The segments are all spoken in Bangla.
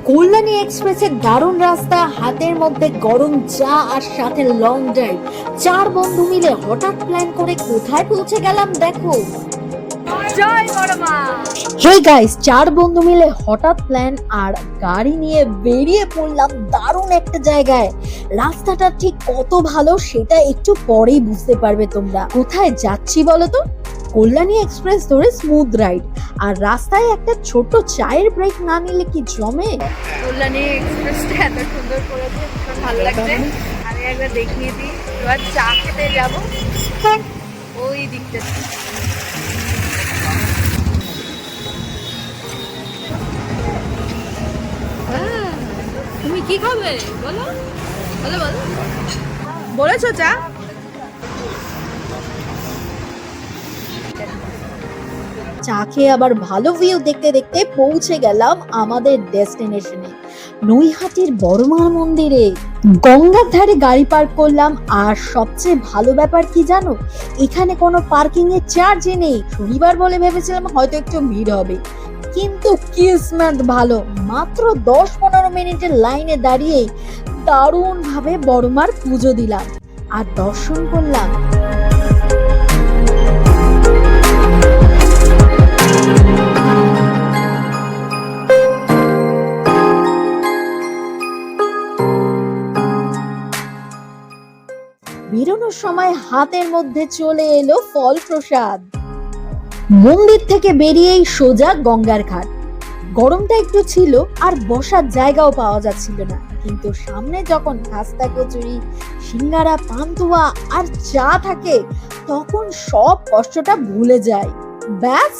কল্যাণী এক্সপ্রেসের দারুণ রাস্তা, হাতের মধ্যে গরম চা আর সাথে লং ড্রাইভ। চার বন্ধু মিলে হঠাৎ প্ল্যান করে কোথায় পৌঁছে গেলাম দেখো। জয় বড় মা। হে গাইস, চার বন্ধু মিলে হঠাৎ প্ল্যান আর গাড়ি নিয়ে বেরিয়ে পড়লাম দারুণ একটা জায়গায়। রাস্তাটা ঠিক কত ভালো সেটা একটু পরেই বুঝতে পারবে তোমরা। কোথায় যাচ্ছি বলো তো? কল্যাণী এক্সপ্রেস ধরে স্মুথ রাইড, আর রাস্তায় একটা ছোট চায়ের ব্রেক না নিলে কি জমে। কল্যাণী এক্সপ্রেসটা এত সুন্দর করেছে, ভীষণ ভালো লাগছে। আমি একবার দেখিয়ে দিই। এবার চা খেতে যাবো ওই দিকটা। তুমি কি খাবে বলো বলো বলো, বলেছো চা? চা খেয়ে আবার ভালো ভিউ দেখতে দেখতে পৌঁছে গেলাম আমাদের ডেস্টিনেশনে, নৈহাটির বড়মার মন্দিরে। গঙ্গার ধারে গাড়ি পার্ক করলাম, আর সবচেয়ে ভালো ব্যাপার কি জানো, এখানে কোনো পার্কিং এর চার্জ নেই। শনিবার বলে ভেবেছিলাম হয়তো একটু ভিড় হবে, কিন্তু কিসমত ভালো, মাত্র 10-15 মিনিটের লাইনে দাঁড়িয়ে দারুণ ভাবে বড়মার পুজো দিলাম আর দর্শন করলাম। বেরোনোর সময় হাতের মধ্যে চলে এলো ফল প্রসাদ। মন্দির থেকে বেরিয়েই সোজা গঙ্গার ঘাট। গরমটা একটু ছিল আর বসার জায়গাও পাওয়া যাচ্ছিল না, কিন্তু সামনে যখন খাস্তা কচুরি, সিঙ্গারা, পান্তুয়া আর চা থাকে তখন সব কষ্টটা ভুলে যায়। ব্যাস,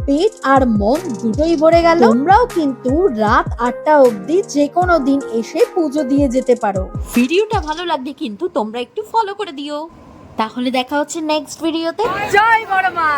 পেট আর মন দুটোই ভরে গেল। তোমরাও কিন্তু রাত 8টা অবধি যে কোনো দিন এসে পুজো দিয়ে যেতে পারো। ভিডিওটা ভালো লাগলে কিন্তু তোমরা একটু ফলো করে দিও। তাহলে দেখা হচ্ছে নেক্সট ভিডিওতে। জয় বড় মা।